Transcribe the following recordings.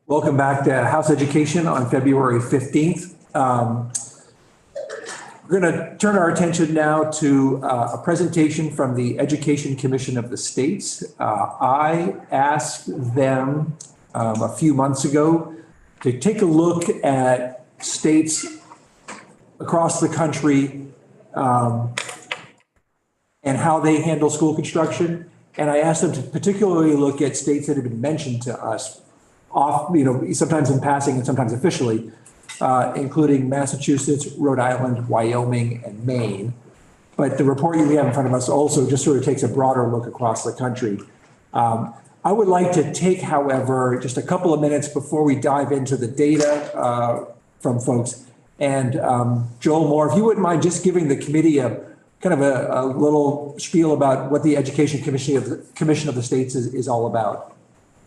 Welcome back to House Education on February 15th. We're going to turn our attention now to a presentation from the Education Commission of the States. I asked them a few months ago to take a look at states across the country and how they handle school construction. And I asked them to particularly look at states that have been mentioned to us, sometimes in passing and sometimes officially, including Massachusetts, Rhode Island, Wyoming, and Maine. But the report we have in front of us also just sort of takes a broader look across the country. I would like to take, however, just a couple of minutes before we dive into the data from folks. And Joel Moore, if you wouldn't mind just giving the committee a little spiel about what the Education Commission of the States is all about.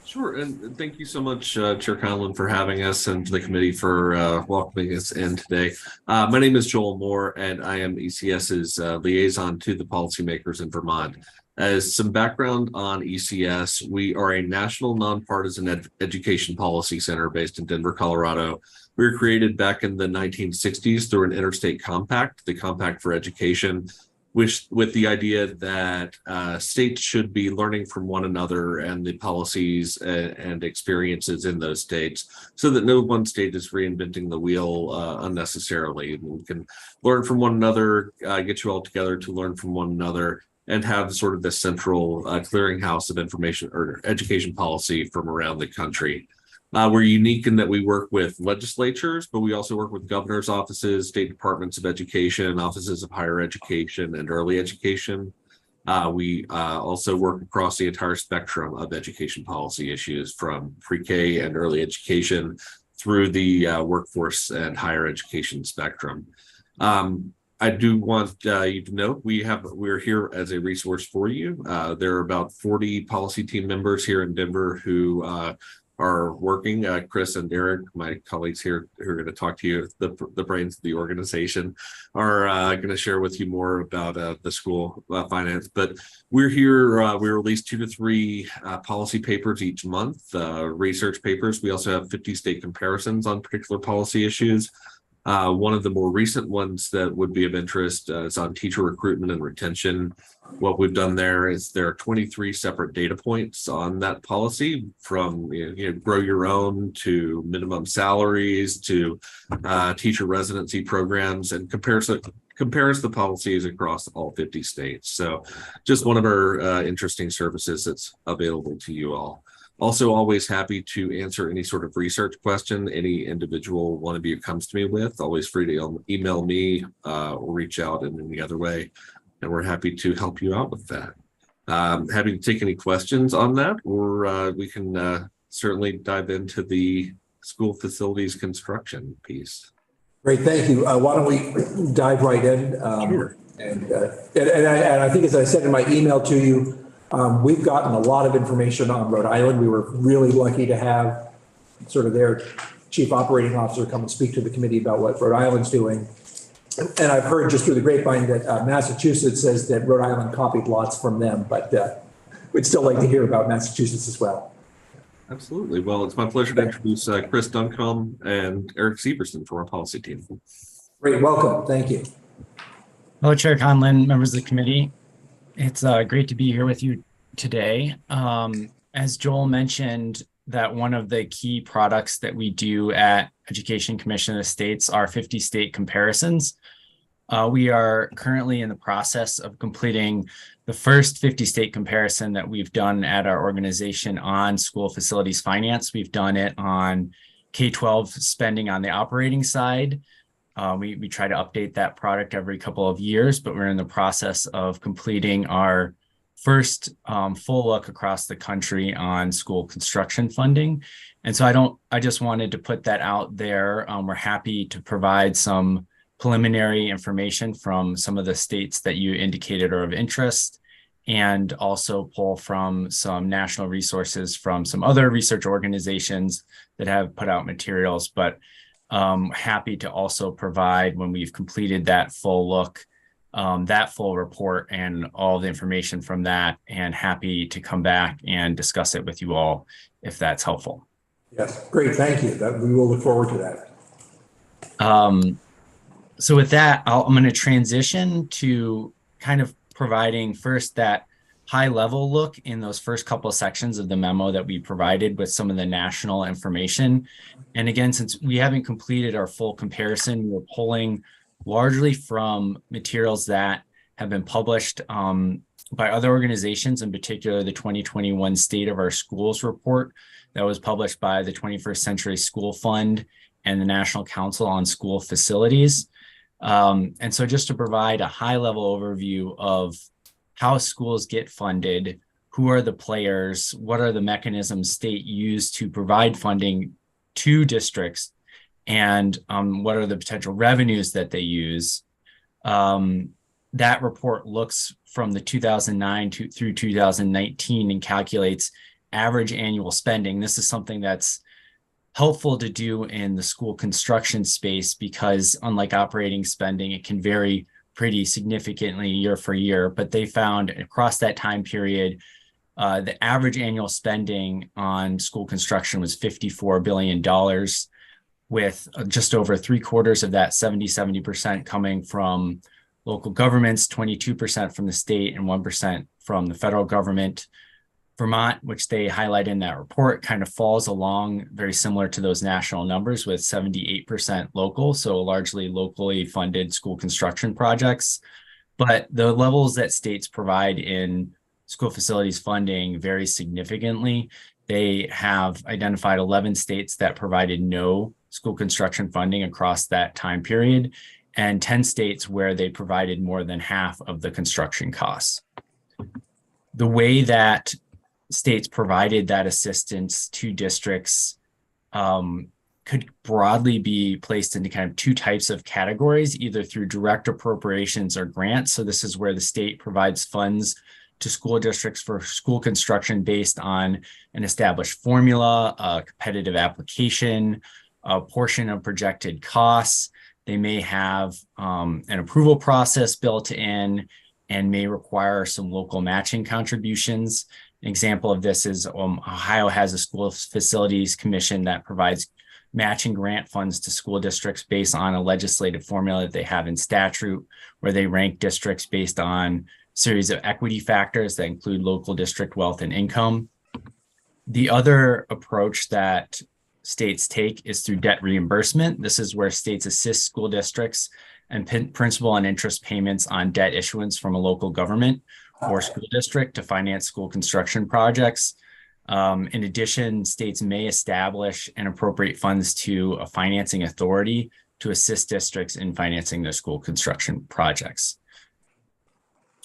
Sure, and thank you so much, Chair Conlon, for having us, and to the committee for welcoming us in today. My name is Joel Moore, and I am ECS's liaison to the policymakers in Vermont. As some background on ECS, we are a national nonpartisan education policy center based in Denver, Colorado. We were created back in the 1960s through an interstate compact, the Compact for Education, with the idea that states should be learning from one another and the policies and experiences in those states, so that no one state is reinventing the wheel unnecessarily. We can learn from one another, get you all together to learn from one another, and have sort of this central clearinghouse of information or education policy from around the country. We're unique in that we work with legislatures, but we also work with governor's offices, state departments of education, offices of higher education, and early education. We also work across the entire spectrum of education policy issues, from pre-K and early education through the workforce and higher education spectrum. I do want you to know we're here as a resource for you. There are about 40 policy team members here in Denver who are working. Chris and Eric, my colleagues here who are going to talk to you, the brains of the organization, are going to share with you more about the school finance. But we're here, we release 2 to 3 policy papers each month, research papers. We also have 50 state comparisons on particular policy issues. One of the more recent ones that would be of interest is on teacher recruitment and retention. What we've done there is there are 23 separate data points on that policy, from grow your own to minimum salaries to teacher residency programs, and compares the policies across all 50 states. So just one of our interesting services that's available to you all. Also, always happy to answer any sort of research question any individual one of you comes to me with. Always free to email me or reach out in any other way, and we're happy to help you out with that. Happy to take any questions on that, or we can certainly dive into the school facilities construction piece. Great, thank you. Why don't we dive right in? Sure. And I think, as I said in my email to you, we've gotten a lot of information on Rhode Island. We were really lucky to have sort of their chief operating officer come and speak to the committee about what Rhode Island's doing. And I've heard just through the grapevine that Massachusetts says that Rhode Island copied lots from them, but we'd still like to hear about Massachusetts as well. Absolutely. Well, it's my pleasure to introduce Chris Duncombe and Eric Severson from our policy team. Great, welcome. Thank you. Hello, Chair Conlon, members of the committee. It's great to be here with you today. As Joel mentioned, that one of the key products that we do at Education Commission of the States are 50 state comparisons. We are currently in the process of completing the first 50 state comparison that we've done at our organization on school facilities finance. We've done it on K-12 spending on the operating side. We try to update that product every couple of years, but we're in the process of completing our first full look across the country on school construction funding. And so I just wanted to put that out there. We're happy to provide some preliminary information from some of the states that you indicated are of interest, and also pull from some national resources from some other research organizations that have put out materials. But happy to also provide, when we've completed that full look, that full report and all the information from that, and happy to come back and discuss it with you all if that's helpful. Yes, great, thank you. That, we will look forward to that. So with that, I'm going to transition to kind of providing first that high level look in those first couple of sections of the memo that we provided with some of the national information. And again, since we haven't completed our full comparison, we're pulling largely from materials that have been published by other organizations, in particular the 2021 State of Our Schools report that was published by the 21st Century School Fund and the National Council on School Facilities. And so just to provide a high level overview of how schools get funded, who are the players, what are the mechanisms state use to provide funding to districts, and what are the potential revenues that they use. That report looks from the 2009 through 2019 and calculates average annual spending. This is something that's helpful to do in the school construction space because unlike operating spending, it can vary pretty significantly year for year. But they found across that time period, the average annual spending on school construction was $54 billion, with just over 3/4 of that, 70% coming from local governments, 22% from the state, and 1% from the federal government. Vermont, which they highlight in that report, kind of falls along very similar to those national numbers with 78% local, so largely locally funded school construction projects. But the levels that states provide in school facilities funding vary significantly. They have identified 11 states that provided no school construction funding across that time period, and 10 states where they provided more than half of the construction costs. The way that states provided that assistance to districts could broadly be placed into kind of two types of categories, either through direct appropriations or grants. So this is where the state provides funds to school districts for school construction based on an established formula, a competitive application, a portion of projected costs. They may have an approval process built in and may require some local matching contributions. An example of this is Ohio has a school facilities commission that provides matching grant funds to school districts based on a legislative formula that they have in statute, where they rank districts based on a series of equity factors that include local district wealth and income. The other approach that states take is through debt reimbursement. This is where states assist school districts and principal and interest payments on debt issuance from a local government or school district to finance school construction projects. In addition, states may establish and appropriate funds to a financing authority to assist districts in financing their school construction projects.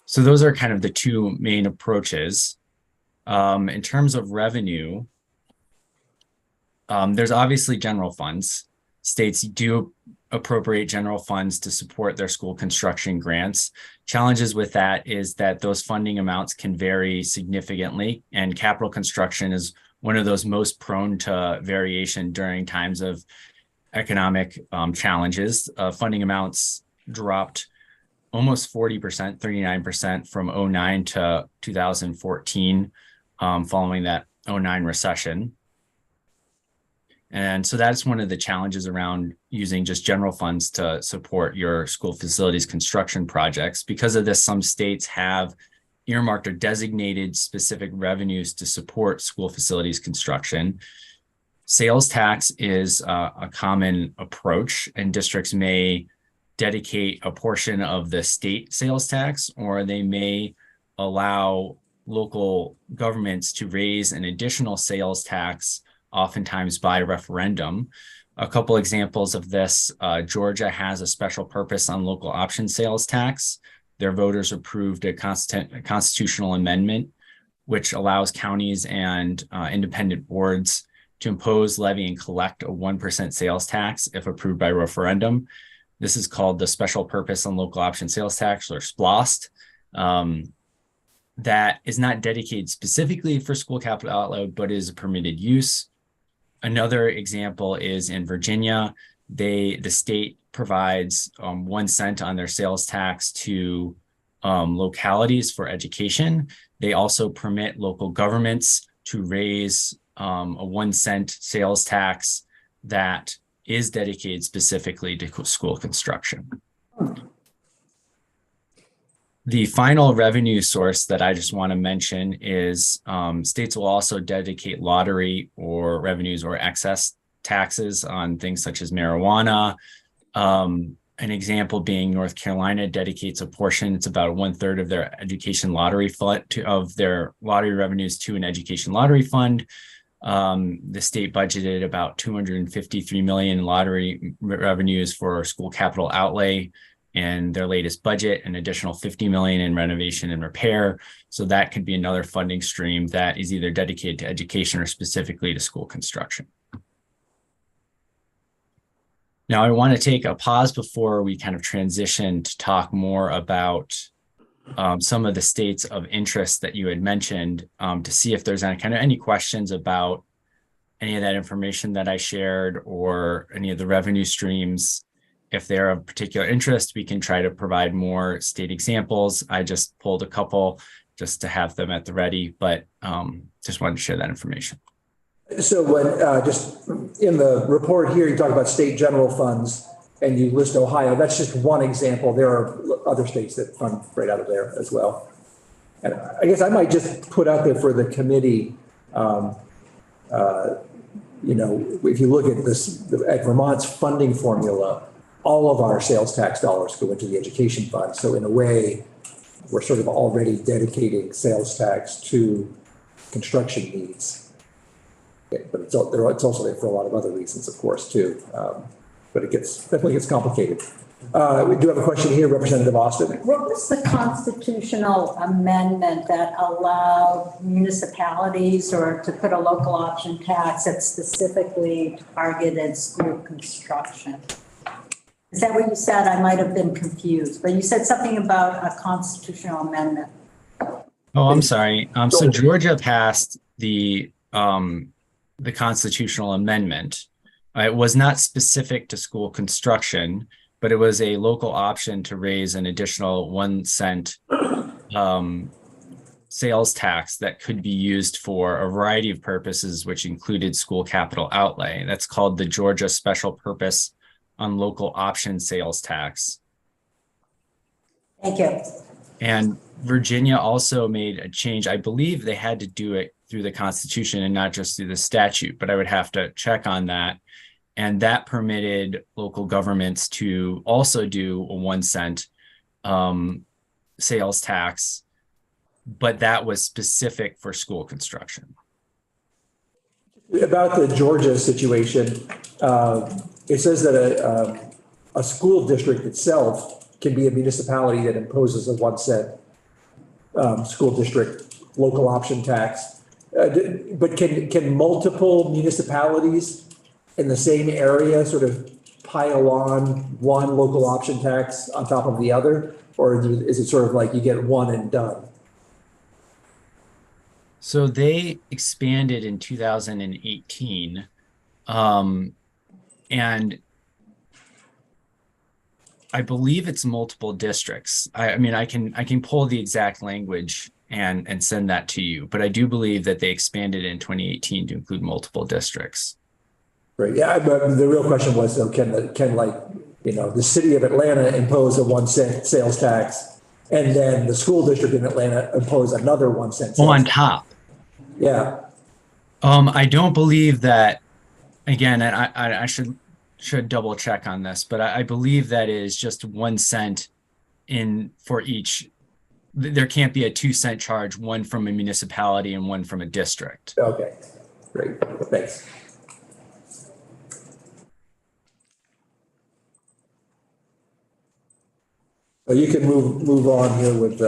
So those are kind of the two main approaches. In terms of revenue, there's obviously general funds. States do appropriate general funds to support their school construction grants. Challenges with that is that those funding amounts can vary significantly, and capital construction is one of those most prone to variation during times of economic challenges. Funding amounts dropped almost 40%, 39% from 2009 to 2014, following that 2009 recession. And so that's one of the challenges around using just general funds to support your school facilities construction projects. Because of this, some states have earmarked or designated specific revenues to support school facilities construction. Sales tax is a common approach, and districts may dedicate a portion of the state sales tax, or they may allow local governments to raise an additional sales tax, oftentimes by referendum. A couple examples of this, Georgia has a special purpose on local option sales tax. Their voters approved a constitutional amendment, which allows counties and independent boards to impose, levy, and collect a 1% sales tax if approved by referendum. This is called the Special Purpose on Local Option Sales Tax, or SPLOST. That is not dedicated specifically for school capital outlay, but is a permitted use. Another example is in Virginia. The state provides 1 cent on their sales tax to localities for education. They also permit local governments to raise a 1 cent sales tax that is dedicated specifically to school construction. The final revenue source that I just want to mention is states will also dedicate lottery or revenues or excess taxes on things such as marijuana. An example being North Carolina dedicates a portion, it's about 1/3 of their education lottery fund of their lottery revenues to an education lottery fund. The state budgeted about $253 million in lottery revenues for school capital outlay in their latest budget, an additional $50 million in renovation and repair. So that could be another funding stream that is either dedicated to education or specifically to school construction. Now, I want to take a pause before we kind of transition to talk more about some of the states of interest that you had mentioned, to see if there's any questions about any of that information that I shared or any of the revenue streams. If they're of particular interest, we can try to provide more state examples. I just pulled a couple just to have them at the ready, but just wanted to share that information. So when just in the report here, you talk about state general funds and you list Ohio. That's just one example. There are other states that fund right out of there as well. And I guess I might just put out there for the committee, you know, if you look at this, at Vermont's funding formula, all of our sales tax dollars go into the education fund. So in a way, we're sort of already dedicating sales tax to construction needs. Yeah, but it's also there for a lot of other reasons, of course, too. But it definitely gets complicated. We do have a question here, Representative Austin. What was the constitutional amendment that allowed municipalities or to put a local option tax that specifically targeted school construction? Is that what you said? I might have been confused, but you said something about a constitutional amendment. Oh, I'm sorry. So Georgia passed the constitutional amendment. It was not specific to school construction, but it was a local option to raise an additional 1 cent sales tax that could be used for a variety of purposes, which included school capital outlay. That's called the Georgia Special Purpose on Local Option Sales Tax. Thank you. And Virginia also made a change. I believe they had to do it through the Constitution and not just through the statute, but I would have to check on that. And that permitted local governments to also do a 1 cent sales tax, but that was specific for school construction. About the Georgia situation, it says that a school district itself can be a municipality that imposes a 1 cent school district local option tax. But can multiple municipalities in the same area sort of pile on one local option tax on top of the other? Or is it sort of like you get one and done? So they expanded in 2018. And I believe it's multiple districts. I mean, I can pull the exact language and send that to you, but I do believe that they expanded in 2018 to include multiple districts. Right. Yeah. But the real question was, though, can like, you know, the city of Atlanta impose a 1 cent sales tax, and then the school district in Atlanta impose another 1 cent sales on tax? top. Yeah. I don't believe that. Again, and I should double check on this, but I believe that is just 1 cent in for each. There can't be a 2 cent charge, one from a municipality and one from a district. Okay. Great. Thanks. So you can move on here with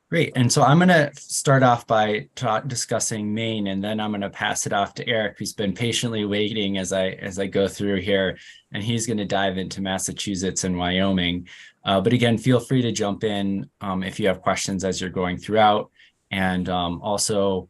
Great. And so I'm going to start off by discussing Maine, and then I'm going to pass it off to Eric, who's been patiently waiting as I go through here, and he's going to dive into Massachusetts and Wyoming. But again, feel free to jump in if you have questions as you're going throughout. And also,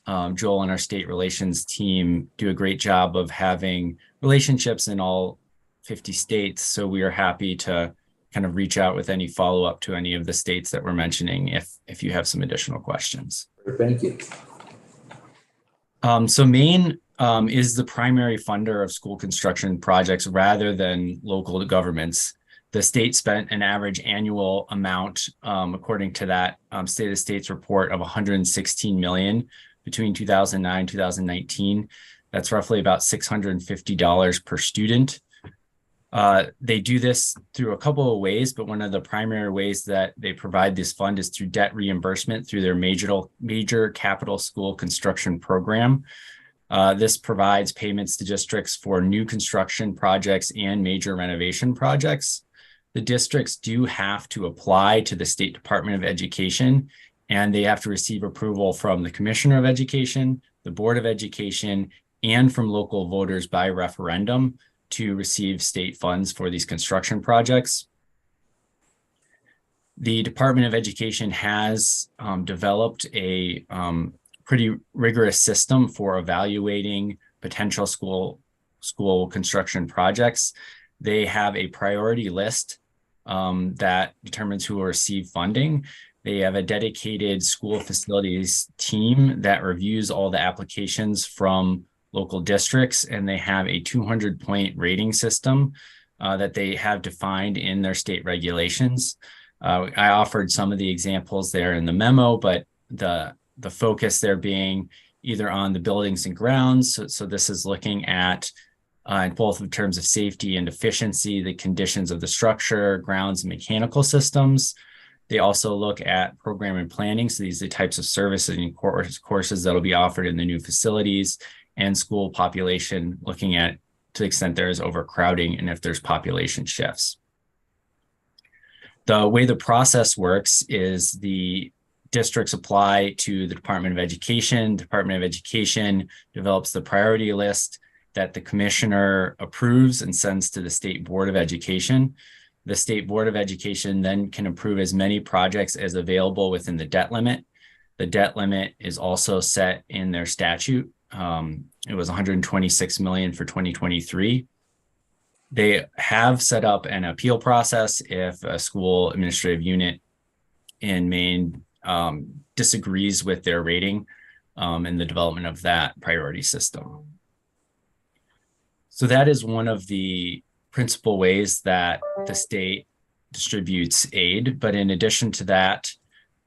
Joel and our state relations team do a great job of having relationships in all 50 states. So we are happy to kind of reach out with any follow-up to any of the states that we're mentioning if you have some additional questions. Thank you. So Maine is the primary funder of school construction projects rather than local governments. The state spent an average annual amount, according to that State of States report, of $116 million between 2009 and 2019. That's roughly about $650 per student. They do this through a couple of ways, but one of the primary ways that they provide this fund is through debt reimbursement through their major capital school construction program. This provides payments to districts for new construction projects and major renovation projects. The districts do have to apply to the State Department of Education, and they have to receive approval from the Commissioner of Education, the Board of Education, and from local voters by referendum to receive state funds for these construction projects. The Department of Education has developed a pretty rigorous system for evaluating potential school construction projects. They have a priority list that determines who will receive funding. They have a dedicated school facilities team that reviews all the applications from local districts, and they have a 200-point rating system that they have defined in their state regulations. I offered some of the examples there in the memo, but the focus there being either on the buildings and grounds. So this is looking at both in terms of safety and efficiency, the conditions of the structure, grounds, and mechanical systems. They also look at program and planning. So these are the types of services and courses that will be offered in the new facilities, and school population, looking at to the extent there is overcrowding and if there's population shifts. The way the process works is the districts apply to the Department of Education. Department of Education develops the priority list that the commissioner approves and sends to the State Board of Education. The State Board of Education then can approve as many projects as available within the debt limit. The debt limit is also set in their statute. It was $126 million for 2023. They have set up an appeal process if a school administrative unit in Maine disagrees with their rating in the development of that priority system. So that is one of the principal ways that the state distributes aid. But in addition to that,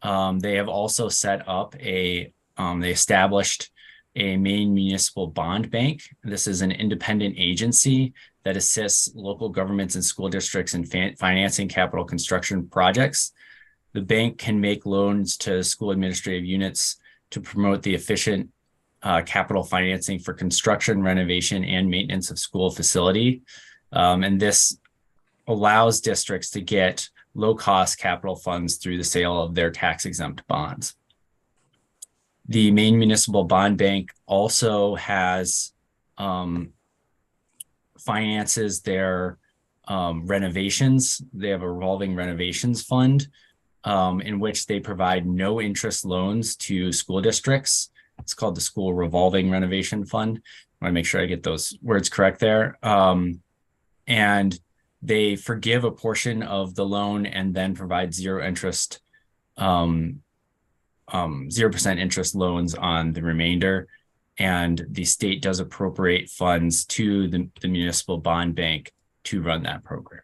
they have also set up they established a Maine Municipal Bond Bank. This is an independent agency that assists local governments and school districts in financing capital construction projects. The bank can make loans to school administrative units to promote the efficient capital financing for construction, renovation, and maintenance of school facility. And this allows districts to get low-cost capital funds through the sale of their tax-exempt bonds. The Maine Municipal Bond Bank also has finances their renovations. They have a revolving renovations fund in which they provide no interest loans to school districts. It's called the School Revolving Renovation Fund. I want to make sure I get those words correct there. And they forgive a portion of the loan and then provide 0% interest loans on the remainder. And the state does appropriate funds to the municipal bond bank to run that program.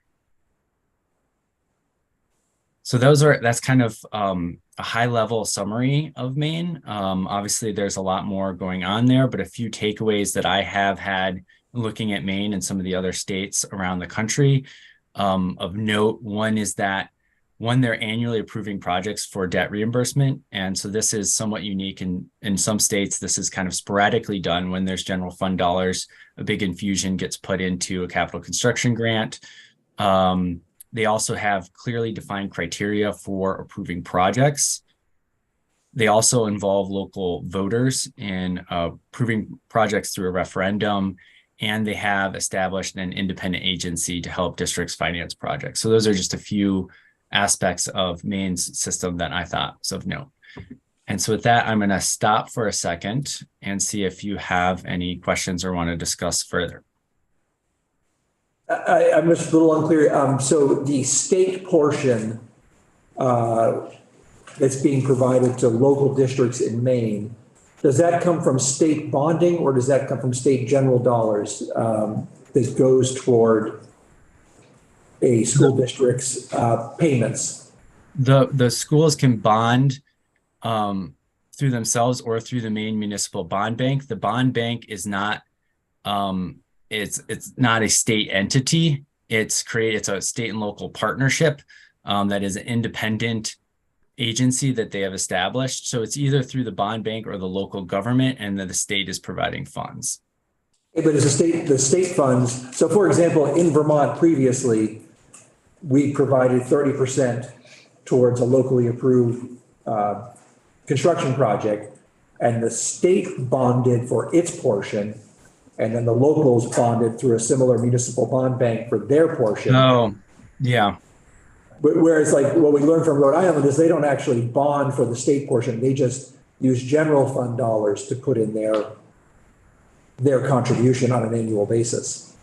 So that's kind of a high level summary of Maine. Obviously there's a lot more going on there, but a few takeaways that I have had looking at Maine and some of the other states around the country of note. One is that they're annually approving projects for debt reimbursement. And so this is somewhat unique. In some states, this is kind of sporadically done when there's general fund dollars, a big infusion gets put into a capital construction grant. They also have clearly defined criteria for approving projects. They also involve local voters in approving projects through a referendum, and they have established an independent agency to help districts finance projects. So those are just a few aspects of Maine's system that I thought was of note. And so with that, I'm going to stop for a second and see if you have any questions or want to discuss further. I'm just a little unclear. So the state portion that's being provided to local districts in Maine, does that come from state bonding or does that come from state general dollars that goes toward a school district's payments? The schools can bond through themselves or through the Maine Municipal Bond Bank. The bond bank is not it's not a state entity. It's a state and local partnership that is an independent agency that they have established. So it's either through the bond bank or the local government, and then the state is providing funds. But as the state funds, so for example, in Vermont previously, we provided 30% towards a locally approved construction project, and the state bonded for its portion, and then the locals bonded through a similar municipal bond bank for their portion. Oh, yeah. Whereas like what we learned from Rhode Island is they don't actually bond for the state portion. They just use general fund dollars to put in their contribution on an annual basis.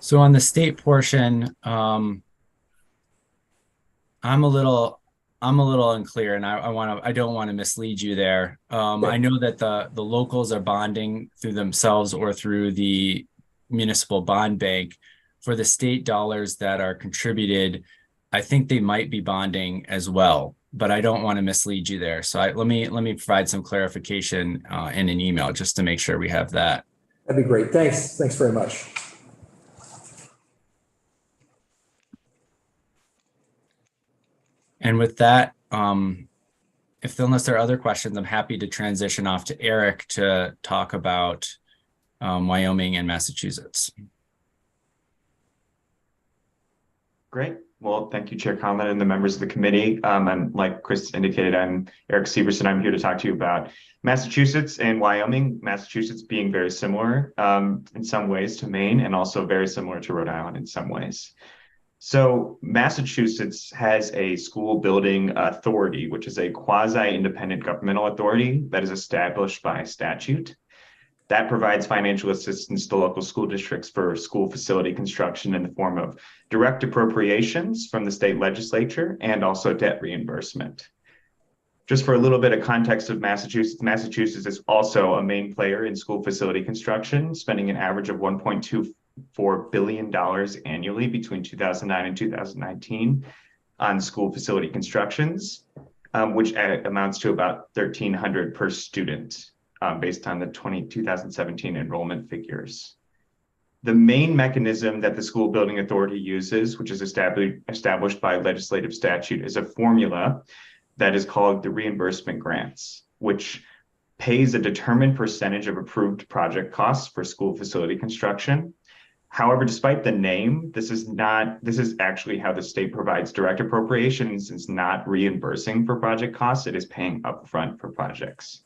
So on the state portion, I'm a little unclear, and I don't want to mislead you there. I know that the locals are bonding through themselves or through the municipal bond bank. For the state dollars that are contributed, I think they might be bonding as well, but I don't want to mislead you there. So let me provide some clarification in an email just to make sure we have that. That'd be great. Thanks very much. And with that, unless there are other questions, I'm happy to transition off to Eric to talk about Wyoming and Massachusetts. Great. Well, thank you, Chair Conlon and the members of the committee. And like Chris indicated, I'm Eric Severson. I'm here to talk to you about Massachusetts and Wyoming. Massachusetts being very similar in some ways to Maine, and also very similar to Rhode Island in some ways. So Massachusetts has a school building authority, which is a quasi-independent governmental authority that is established by statute. That provides financial assistance to local school districts for school facility construction in the form of direct appropriations from the state legislature and also debt reimbursement. Just for a little bit of context of Massachusetts, Massachusetts is also a main player in school facility construction, spending an average of $1.24 billion annually between 2009 and 2019 on school facility constructions, which amounts to about $1,300 per student. Based on the 2017 enrollment figures. The main mechanism that the School Building Authority uses, which is established by legislative statute, is a formula that is called the reimbursement grants, which pays a determined percentage of approved project costs for school facility construction. However, despite the name, this is actually how the state provides direct appropriations. It's not reimbursing for project costs, it is paying upfront for projects.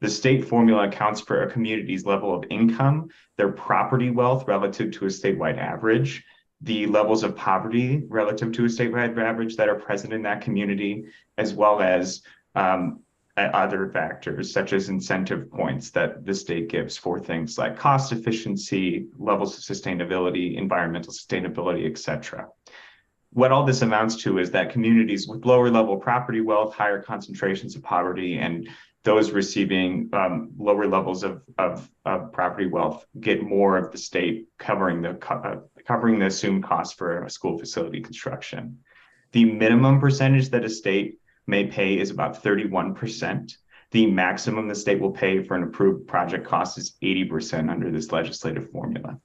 The state formula accounts for a community's level of income, their property wealth relative to a statewide average, the levels of poverty relative to a statewide average that are present in that community, as well as other factors such as incentive points that the state gives for things like cost efficiency, levels of sustainability, environmental sustainability, etc. What all this amounts to is that communities with lower level property wealth, higher concentrations of poverty, and those receiving lower levels of property wealth get more of the state covering the assumed cost for a school facility construction. The minimum percentage that a state may pay is about 31%. The maximum the state will pay for an approved project cost is 80% under this legislative formula.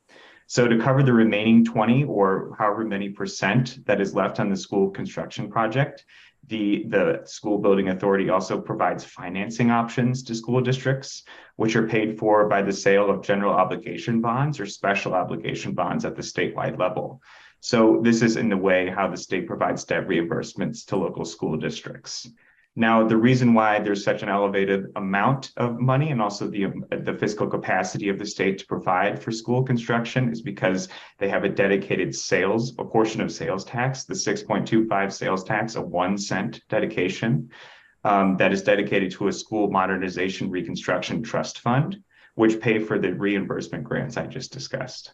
So to cover the remaining 20 or however many percent that is left on the school construction project, the School Building Authority also provides financing options to school districts, which are paid for by the sale of general obligation bonds or special obligation bonds at the statewide level. So this is in the way how the state provides debt reimbursements to local school districts. Now, the reason why there's such an elevated amount of money and also the fiscal capacity of the state to provide for school construction is because they have a dedicated a portion of sales tax, the 6.25 sales tax, a 1 cent dedication that is dedicated to a school modernization reconstruction trust fund, which pay for the reimbursement grants I just discussed.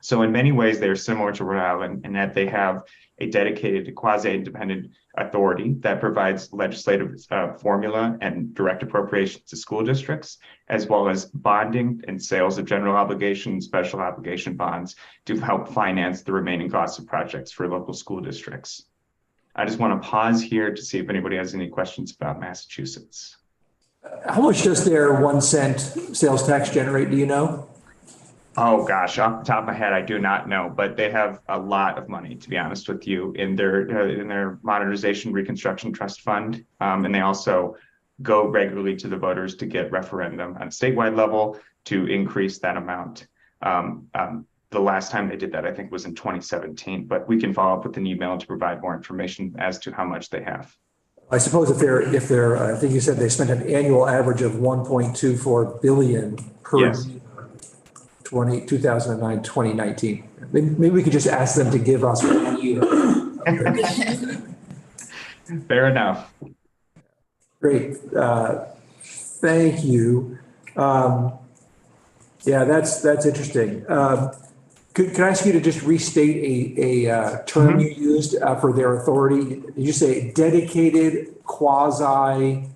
So in many ways, they're similar to Rhode Island in that they have a dedicated quasi-independent authority that provides legislative formula and direct appropriations to school districts, as well as bonding and sales of general obligation, special obligation bonds to help finance the remaining costs of projects for local school districts. I just want to pause here to see if anybody has any questions about Massachusetts. How much does their 1 cent sales tax generate? Do you know? Oh gosh, off the top of my head, I do not know, but they have a lot of money, to be honest with you, in their modernization reconstruction trust fund, and they also go regularly to the voters to get referendum on a statewide level to increase that amount. The last time they did that, I think, was in 2017, but we can follow up with an email to provide more information as to how much they have. I suppose if they're, I think you said they spent an annual average of 1.24 billion per Yes. year, 2009, 2019. Maybe we could just ask them to give us 1 year. Fair enough. Great. Thank you. Yeah, that's interesting. Could I ask you to just restate a term you used for their authority? Did you say dedicated quasi?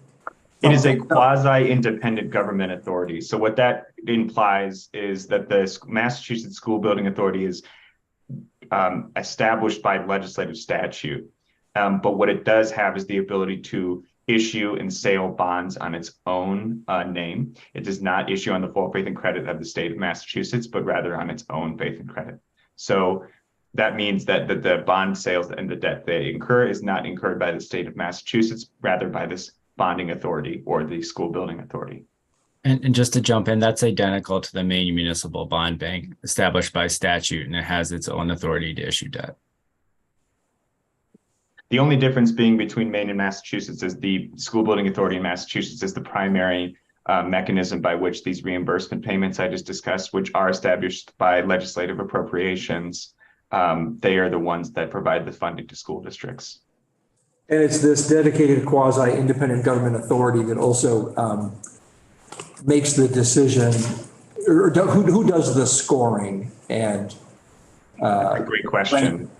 It is a quasi-independent government authority. So what that implies is that the Massachusetts School Building Authority is established by legislative statute. But what it does have is the ability to issue and sale bonds on its own name. It does not issue on the full faith and credit of the state of Massachusetts, but rather on its own faith and credit. So that means that the bond sales and the debt they incur is not incurred by the state of Massachusetts, rather by this bonding authority or the school building authority. And just to jump in, that's identical to the Maine Municipal Bond Bank established by statute, and it has its own authority to issue debt. The only difference being between Maine and Massachusetts is the school building authority in Massachusetts is the primary mechanism by which these reimbursement payments I just discussed, which are established by legislative appropriations, they are the ones that provide the funding to school districts. And it's this dedicated quasi-independent government authority that also makes the decision, or who does the scoring and A great question.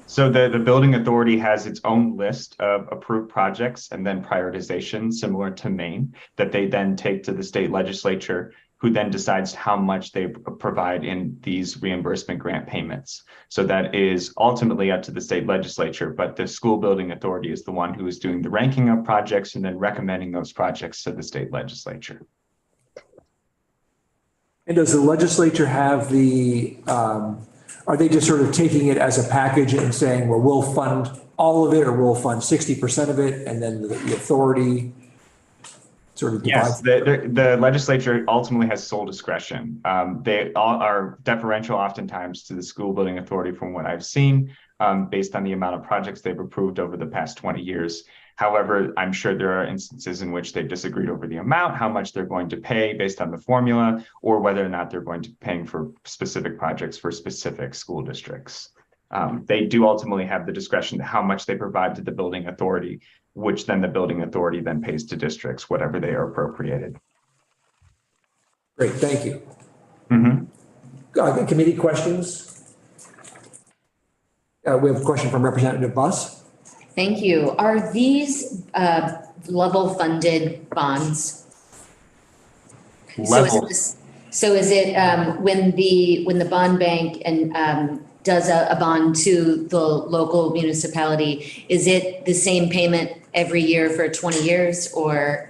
So the building authority has its own list of approved projects and then prioritization similar to Maine that they then take to the state legislature, who then decides how much they provide in these reimbursement grant payments. So that is ultimately up to the state legislature, but the school building authority is the one who is doing the ranking of projects and then recommending those projects to the state legislature. And does the legislature have are they just sort of taking it as a package and saying, well, we'll fund all of it, or we'll fund 60% of it, and then the authority sort of divides? Yes, the legislature ultimately has sole discretion. They all are deferential oftentimes to the school building authority from what I've seen, based on the amount of projects they've approved over the past 20 years. However, I'm sure there are instances in which they've disagreed over the amount, how much they're going to pay based on the formula, or whether or not they're going to be paying for specific projects for specific school districts. They do ultimately have the discretion to how much they provide to the building authority, which then the building authority then pays to districts, whatever they are appropriated. Great, thank you. Mm-hmm. Committee questions? We have a question from Representative Buss. Thank you. Are these level funded bonds? Level. So is it when the bond bank and does a bond to the local municipality, is it the same payment every year for 20 years when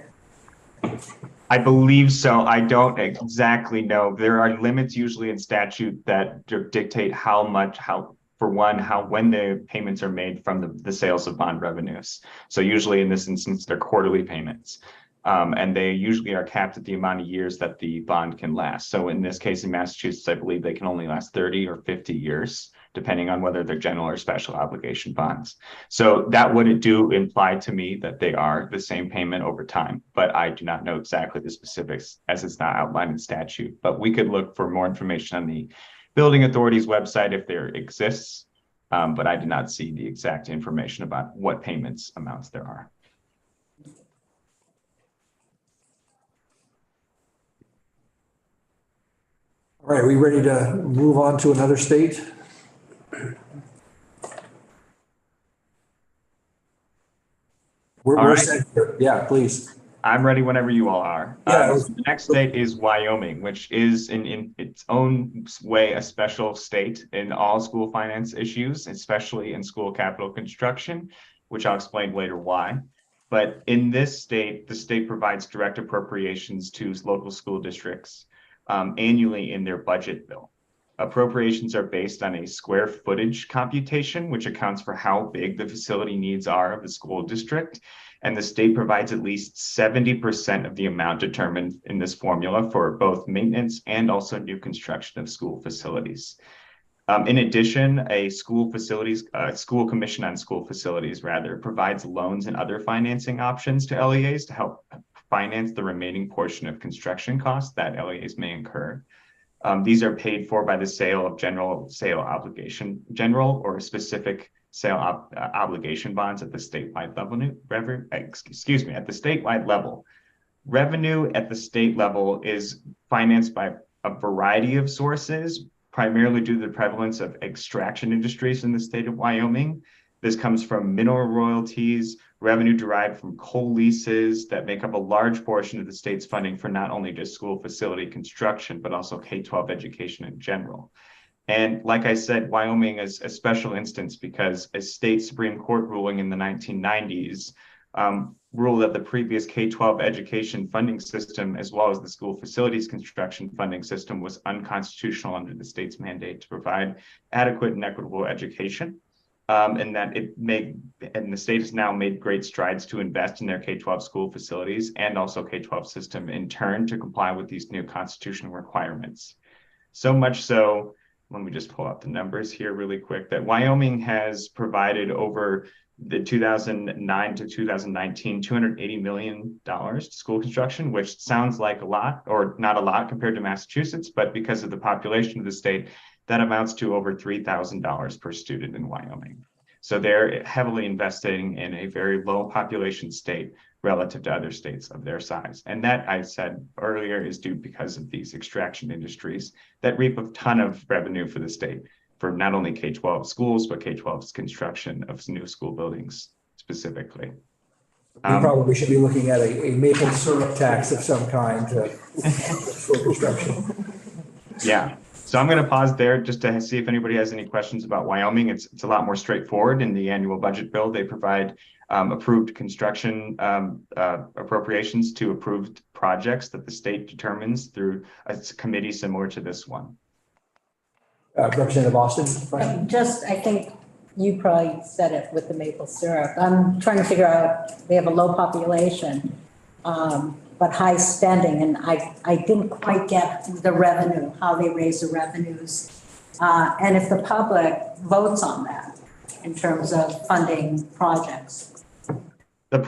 I believe so. I don't exactly know. There are limits usually in statute that dictate when the payments are made from the sales of bond revenues. So usually in this instance, they're quarterly payments. And they usually are capped at the amount of years that the bond can last. So in this case, in Massachusetts, I believe they can only last 30 or 50 years, depending on whether they're general or special obligation bonds. So that would imply to me that they are the same payment over time, but I do not know exactly the specifics as it's not outlined in statute. But we could look for more information on the building authority's website if there exists, but I did not see the exact information about what payments amounts there are. All right, are we ready to move on to another state? We're All right. set here. Yeah, please. I'm ready whenever you all are. Yeah. So the next state is Wyoming, which is in its own way a special state in all school finance issues, especially in school capital construction, which I'll explain later why. But in this state, the state provides direct appropriations to local school districts annually in their budget bill. Appropriations are based on a square footage computation, which accounts for how big the facility needs are of the school district. And the state provides at least 70% of the amount determined in this formula for both maintenance and also new construction of school facilities. In addition, a school commission on school facilities provides loans and other financing options to LEAs to help finance the remaining portion of construction costs that LEAs may incur. These are paid for by the sale of general or specific sale obligation bonds at the statewide level. At the statewide level. Revenue at the state level is financed by a variety of sources, primarily due to the prevalence of extraction industries in the state of Wyoming. This comes from mineral royalties, revenue derived from coal leases that make up a large portion of the state's funding for not only just school facility construction, but also K-12 education in general. And like I said, Wyoming is a special instance because a state Supreme Court ruling in the 1990s ruled that the previous K-12 education funding system, as well as the school facilities construction funding system, was unconstitutional under the state's mandate to provide adequate and equitable education. And the state has now made great strides to invest in their K-12 school facilities and also K-12 system in turn to comply with these new constitutional requirements. So much so, let me just pull out the numbers here really quick, that Wyoming has provided over the 2009 to 2019, $280 million to school construction, which sounds like a lot or not a lot compared to Massachusetts, but because of the population of the state, that amounts to over $3,000 per student in Wyoming. So they're heavily investing in a very low population state relative to other states of their size. And that, I said earlier, is due because of these extraction industries that reap a ton of revenue for the state for not only K-12 schools, but K-12's construction of new school buildings specifically. We probably should be looking at a maple syrup tax of some kind for construction. Yeah. So I'm going to pause there just to see if anybody has any questions about Wyoming. It's a lot more straightforward. In the annual budget bill, they provide approved construction appropriations to approved projects that the state determines through a committee similar to this one. Representative Austin? Just, I think you probably said it with the maple syrup. I'm trying to figure out, they have a low population, but high spending, and I didn't quite get the revenue, how they raise the revenues. And if the public votes on that in terms of funding projects. The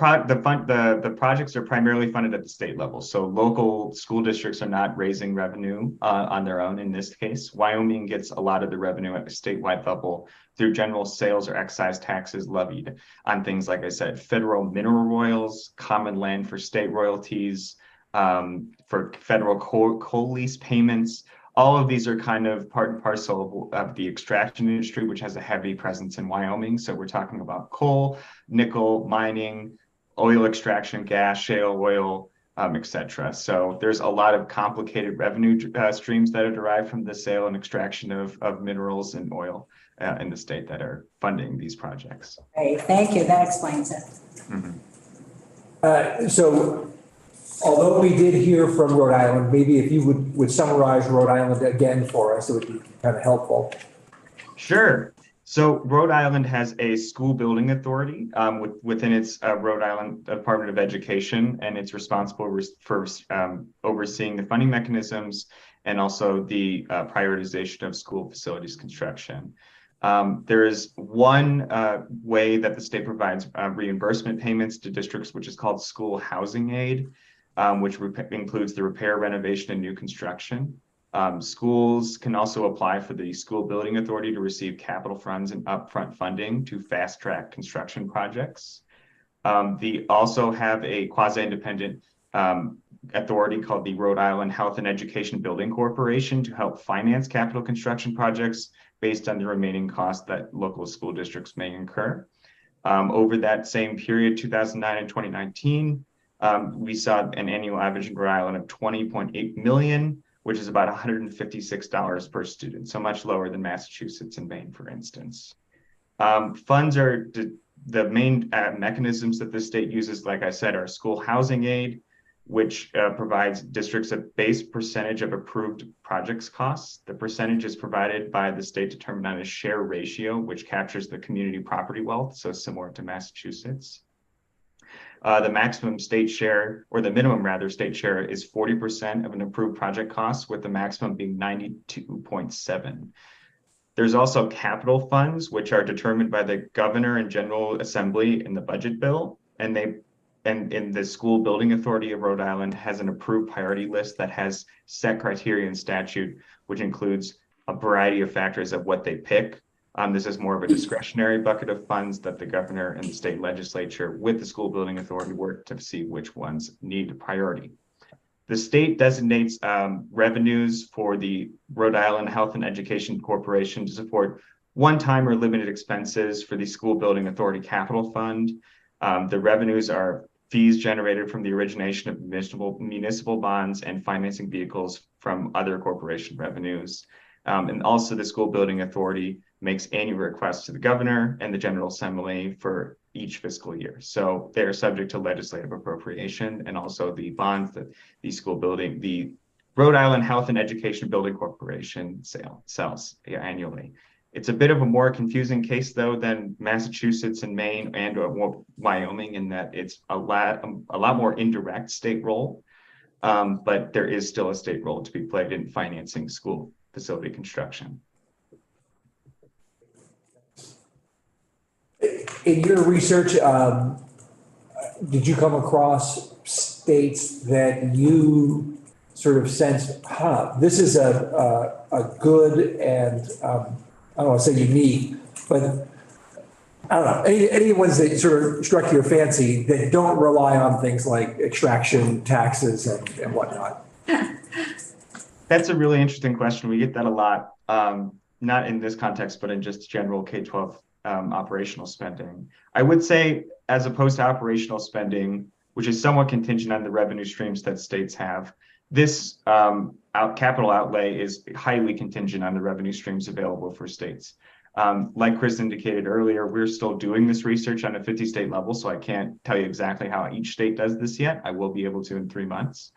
projects are primarily funded at the state level. So local school districts are not raising revenue on their own in this case. Wyoming gets a lot of the revenue at the statewide level through general sales or excise taxes levied on things, like I said, federal mineral royals, common land for state royalties, for federal coal lease payments. All of these are kind of part and parcel of the extraction industry, which has a heavy presence in Wyoming. So we're talking about coal, nickel, mining, oil extraction, gas, shale oil, etc. So there's a lot of complicated revenue streams that are derived from the sale and extraction of minerals and oil in the state that are funding these projects. Great, thank you. That explains it. Mm-hmm. So although we did hear from Rhode Island, maybe if you would summarize Rhode Island again for us, it would be kind of helpful. Sure. So Rhode Island has a school building authority within its Rhode Island Department of Education, and it's responsible for overseeing the funding mechanisms and also the prioritization of school facilities construction. There is one way that the state provides reimbursement payments to districts, which is called school housing aid, which includes the repair, renovation, and new construction. Schools can also apply for the school building authority to receive capital funds and upfront funding to fast track construction projects. They also have a quasi-independent authority called the Rhode Island Health and Education Building Corporation to help finance capital construction projects based on the remaining costs that local school districts may incur. Over that same period, 2009 and 2019, we saw an annual average in Rhode Island of 20.8 million, which is about $156 per student, so much lower than Massachusetts and Maine, for instance. Funds are the main mechanisms that the state uses, like I said, are school housing aid, which provides districts a base percentage of approved projects costs. The percentage is provided by the state determined on a share ratio, which captures the community property wealth, so similar to Massachusetts. The maximum state share, or the minimum rather, state share is 40% of an approved project cost, with the maximum being 92.7. There's also capital funds, which are determined by the governor and general assembly in the budget bill, and in the School Building Authority of Rhode Island has an approved priority list that has set criteria in statute, which includes a variety of factors of what they pick. This is more of a discretionary bucket of funds that the governor and the state legislature with the School Building Authority work to see which ones need priority. The state designates revenues for the Rhode Island Health and Education Corporation to support one-time or limited expenses for the School Building Authority Capital Fund. The revenues are fees generated from the origination of municipal bonds and financing vehicles from other corporation revenues. And also the School Building Authority makes annual requests to the governor and the General Assembly for each fiscal year. So they're subject to legislative appropriation, and also the bonds that the Rhode Island Health and Education Building Corporation sells annually. It's a bit of a more confusing case, though, than Massachusetts and Maine and Wyoming, in that it's a lot more indirect state role, but there is still a state role to be played in financing school facility construction. In your research, did you come across states that you sort of sense, this is a good and I don't want to say unique, but I don't know, any ones that sort of struck your fancy that don't rely on things like extraction taxes and whatnot? That's a really interesting question. We get that a lot, not in this context, but in just general K-12 operational spending. I would say, as opposed to operational spending, which is somewhat contingent on the revenue streams that states have, this capital outlay is highly contingent on the revenue streams available for states. Like Chris indicated earlier, we're still doing this research on a 50-state level, so I can't tell you exactly how each state does this yet. I will be able to in 3 months.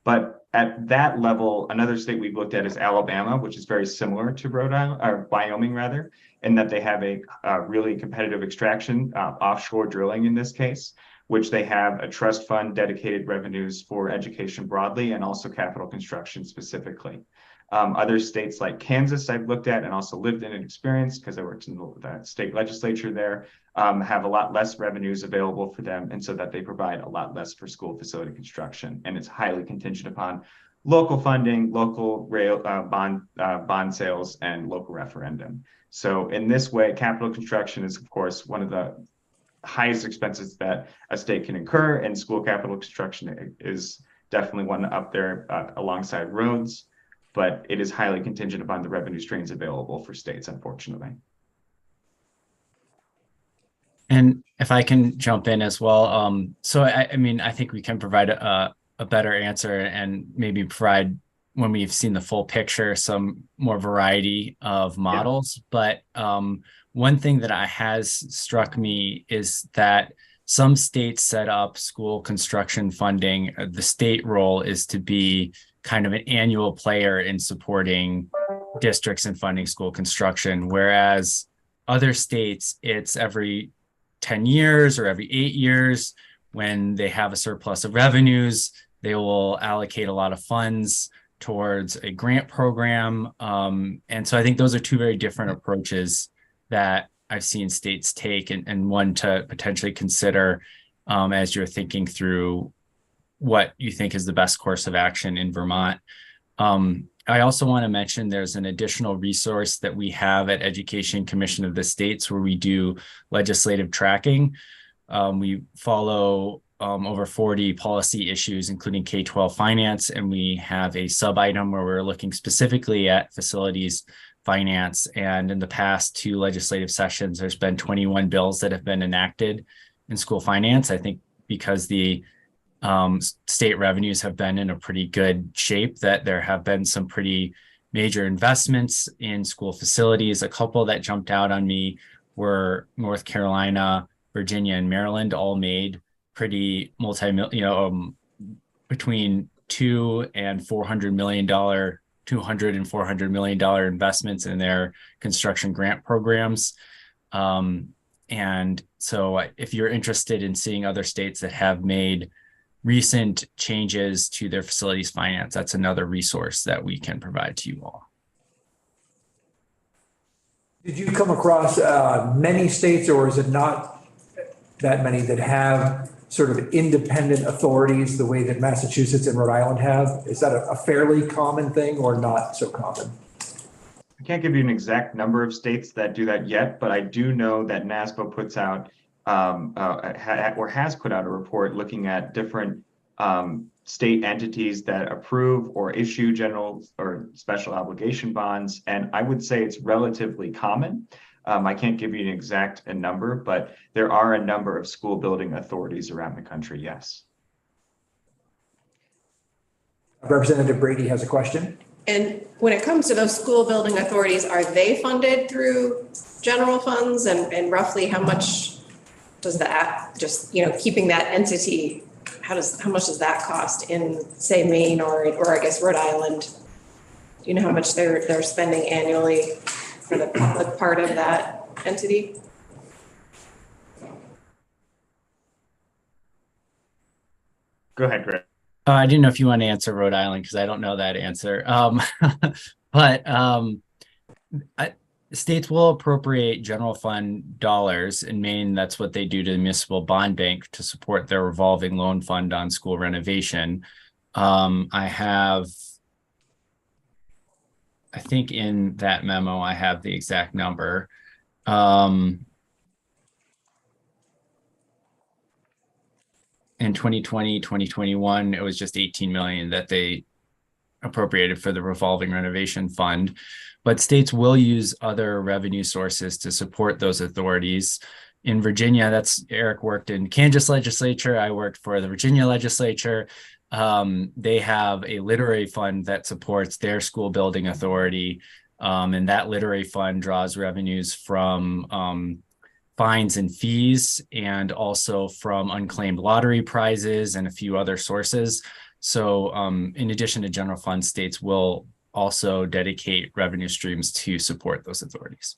But at that level, another state we've looked at is Alabama, which is very similar to Rhode Island, or Wyoming rather, in that they have a really competitive extraction, offshore drilling in this case, which they have a trust fund dedicated revenues for education broadly and also capital construction specifically. Other states like Kansas I've looked at and also lived in and experienced because I worked in the state legislature there, have a lot less revenues available for them, and so that they provide a lot less for school facility construction. And it's highly contingent upon local funding, local bond sales, and local referendum. So in this way, capital construction is, of course, one of the highest expenses that a state can incur, and school capital construction is definitely one up there alongside roads, but it is highly contingent upon the revenue streams available for states, unfortunately. And if I can jump in as well, so I mean, I think we can provide a better answer and maybe provide, when we've seen the full picture, some more variety of models. Yeah. But one thing that has struck me is that some states set up school construction funding. The state role is to be kind of an annual player in supporting districts and funding school construction, whereas other states, it's every 10 years or every 8 years. When they have a surplus of revenues, they will allocate a lot of funds towards a grant program. And so I think those are two very different approaches that I've seen states take, and one to potentially consider as you're thinking through what you think is the best course of action in Vermont. I also want to mention there's an additional resource that we have at Education Commission of the States where we do legislative tracking. We follow over 40 policy issues, including K-12 finance, and we have a sub-item where we're looking specifically at facilities finance. And in the past 2 legislative sessions, there's been 21 bills that have been enacted in school finance. I think because the state revenues have been in a pretty good shape, that there have been some pretty major investments in school facilities. A couple that jumped out on me were North Carolina, Virginia, and Maryland, all made pretty between $200 and $400 million, $200 and $400 million investments in their construction grant programs. And so if you're interested in seeing other states that have made recent changes to their facilities finance, that's another resource that we can provide to you all. Did you come across many states, or is it not that many, that have sort of independent authorities the way that Massachusetts and Rhode Island have? Is that a fairly common thing or not so common? I can't give you an exact number of states that do that yet, but I do know that NASPO puts out or has put out a report looking at different state entities that approve or issue general or special obligation bonds. And I would say it's relatively common. I can't give you an exact number, but there are a number of school building authorities around the country, yes. Representative Brady has a question. And when it comes to those school building authorities, are they funded through general funds, and roughly how much does that, just, keeping that entity, how much does that cost in, say, Maine or I guess Rhode Island? Do you know how much they're spending annually for the public part of that entity? Go ahead, Greg. I didn't know if you want to answer Rhode Island because I don't know that answer. States will appropriate general fund dollars. In Maine, that's what they do to the municipal bond bank to support their revolving loan fund on school renovation. I think in that memo, I have the exact number. In 2020, 2021, it was just 18 million that they appropriated for the revolving renovation fund. But states will use other revenue sources to support those authorities. In Virginia, Eric worked in Kansas legislature. I worked for the Virginia legislature. They have a literary fund that supports their school building authority. And that literary fund draws revenues from fines and fees, and also from unclaimed lottery prizes and a few other sources. So in addition to general fund, states will also dedicate revenue streams to support those authorities.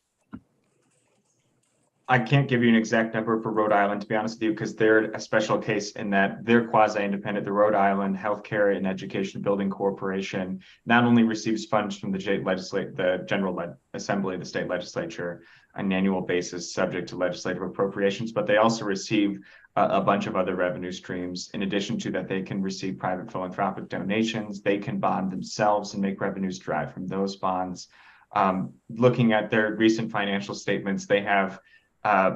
I can't give you an exact number for Rhode Island, to be honest with you, because they're a special case in that they're quasi-independent. The Rhode Island Healthcare and Education Building Corporation not only receives funds from the General Assembly, the state legislature, on an annual basis, subject to legislative appropriations, but they also receive a bunch of other revenue streams. In addition to that, they can receive private philanthropic donations. They can bond themselves and make revenues derived from those bonds. Looking at their recent financial statements, they have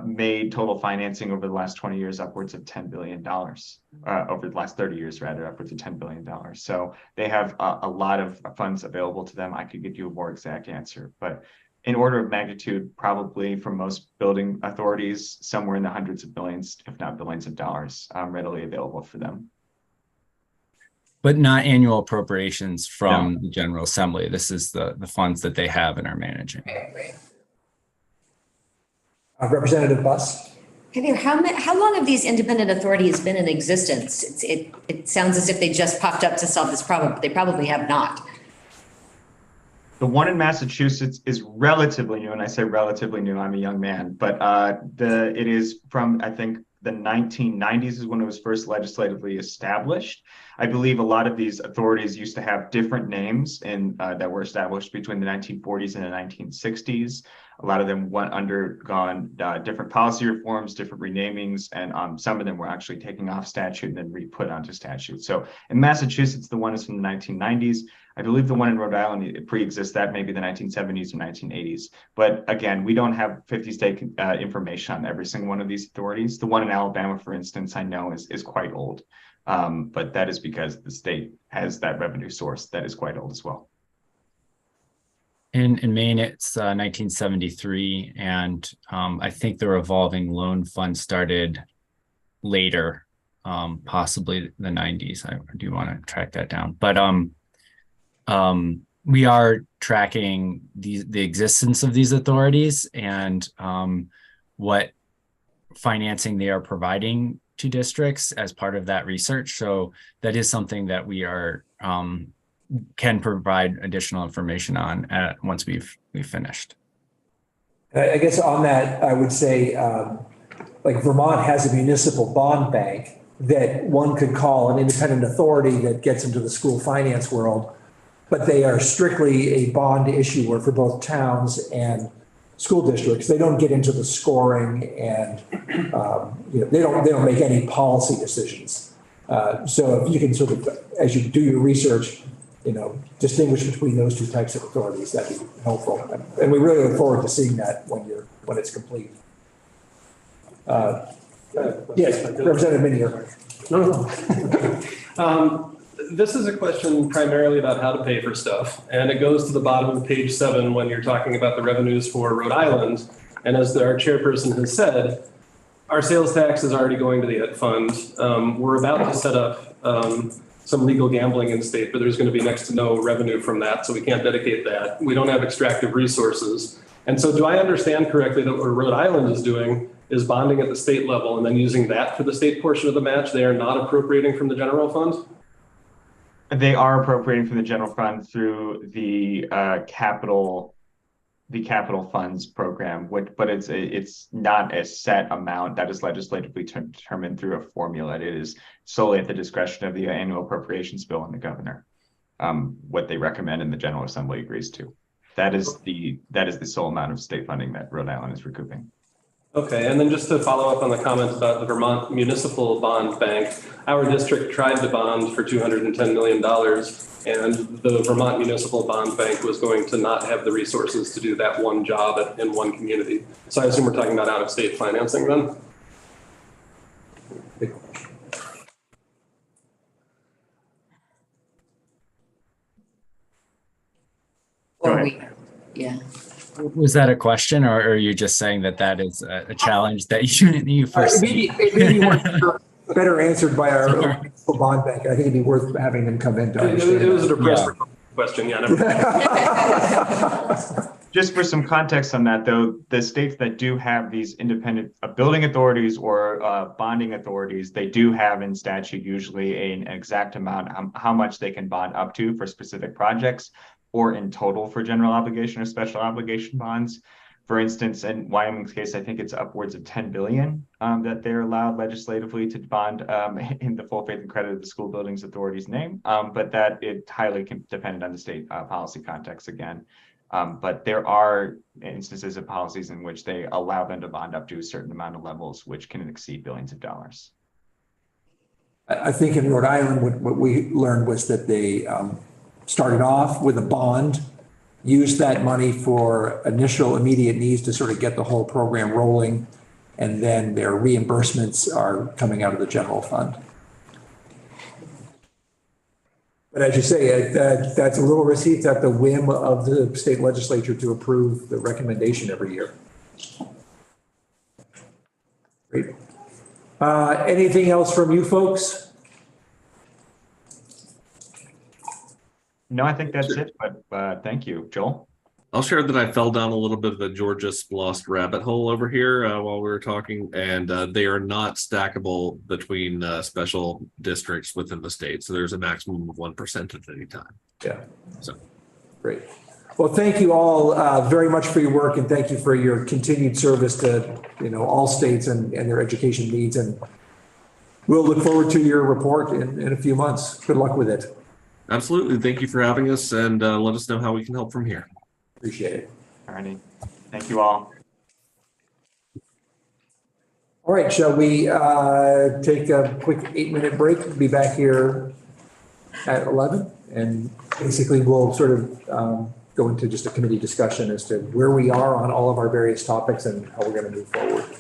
made total financing over the last 20 years upwards of $10 billion, over the last 30 years, rather, upwards of $10 billion. So they have a lot of funds available to them. I could give you a more exact answer, but in order of magnitude, probably for most building authorities, somewhere in the hundreds of billions, if not billions of dollars, readily available for them. But not annual appropriations from the General Assembly. This is the funds that they have and are managing. Right. Representative Buss. Hey there, how long have these independent authorities been in existence? It sounds as if they just popped up to solve this problem, but they probably have not. The one in Massachusetts is relatively new, and I say relatively new, I'm a young man, but it is from, I think, the 1990s is when it was first legislatively established. I believe a lot of these authorities used to have different names that were established between the 1940s and the 1960s. A lot of them went undergone different policy reforms, different renamings, and some of them were actually taken off statute and then re-put onto statute. So in Massachusetts, the one is from the 1990s. I believe the one in Rhode Island, it pre-exists that, maybe the 1970s or 1980s. But again, we don't have 50 state information on every single one of these authorities. The one in Alabama, for instance, I know is quite old. But that is because the state has that revenue source that is quite old as well. In Maine, it's 1973, and I think the revolving loan fund started later, possibly the 90s. I do want to track that down, but we are tracking the existence of these authorities and what financing they are providing to districts as part of that research. So that is something that we are can provide additional information on once we've finished. I guess on that, I would say, like Vermont has a municipal bond bank that one could call an independent authority that gets into the school finance world, but they are strictly a bond issuer for both towns and school districts. They don't get into the scoring and they don't make any policy decisions. So if you can sort of, as you do your research, distinguish between those two types of authorities, that'd be helpful. And we really look forward to seeing that when it's complete. Yes, Representative Minier. No. This is a question primarily about how to pay for stuff. And it goes to the bottom of page 7 when you're talking about the revenues for Rhode Island. And as our chairperson has said, our sales tax is already going to the ed fund. We're about to set up some legal gambling in state, but there's going to be next to no revenue from that. So we can't dedicate that. We don't have extractive resources. And so do I understand correctly that what Rhode Island is doing is bonding at the state level and then using that for the state portion of the match? They are not appropriating from the general fund? They are appropriating from the general fund through the capital funds program, but it's not a set amount that is legislatively determined through a formula. It is solely at the discretion of the annual appropriations bill and the governor, what they recommend and the General Assembly agrees to. That is the sole amount of state funding that Rhode Island is recouping. Okay, and then just to follow up on the comment about the Vermont Municipal Bond Bank, our district tried to bond for $210 million, and the Vermont Municipal Bond Bank was going to not have the resources to do that one job in one community. So I assume we're talking about out-of-state financing then? Yeah. Was that a question, or are you just saying that is a challenge that you first? It may be better answered by our municipal bond bank. I think it'd be worth having them come in to understand. It was a depressed question, yeah. Never Just for some context on that, though, the states that do have these independent building authorities or bonding authorities, they do have in statute usually an exact amount how much they can bond up to for specific projects, or in total for general obligation or special obligation bonds. For instance, in Wyoming's case, I think it's upwards of 10 billion that they're allowed legislatively to bond in the full faith and credit of the school buildings authority's name, but that it highly dependent on the state policy context again. But there are instances of policies in which they allow them to bond up to a certain amount of levels, which can exceed billions of dollars. I think in Rhode Island, what we learned was that they started off with a bond, used that money for initial immediate needs to sort of get the whole program rolling, and then their reimbursements are coming out of the general fund. But as you say, that's a little risky. It's at the whim of the state legislature to approve the recommendation every year. Great. Anything else from you folks? No, I think that's it, but thank you, Joel. I'll share that I fell down a little bit of a Georgia Splost rabbit hole over here while we were talking, and they are not stackable between special districts within the state. So there's a maximum of 1% at any time. Yeah. So great. Well, thank you all very much for your work, and thank you for your continued service to all states and their education needs. And we'll look forward to your report in a few months. Good luck with it. Absolutely. Thank you for having us, and let us know how we can help from here. Appreciate it. All righty. Thank you all. All right, shall we take a quick 8-minute break? Be back here at 11, and basically we'll sort of go into just a committee discussion as to where we are on all of our various topics and how we're going to move forward.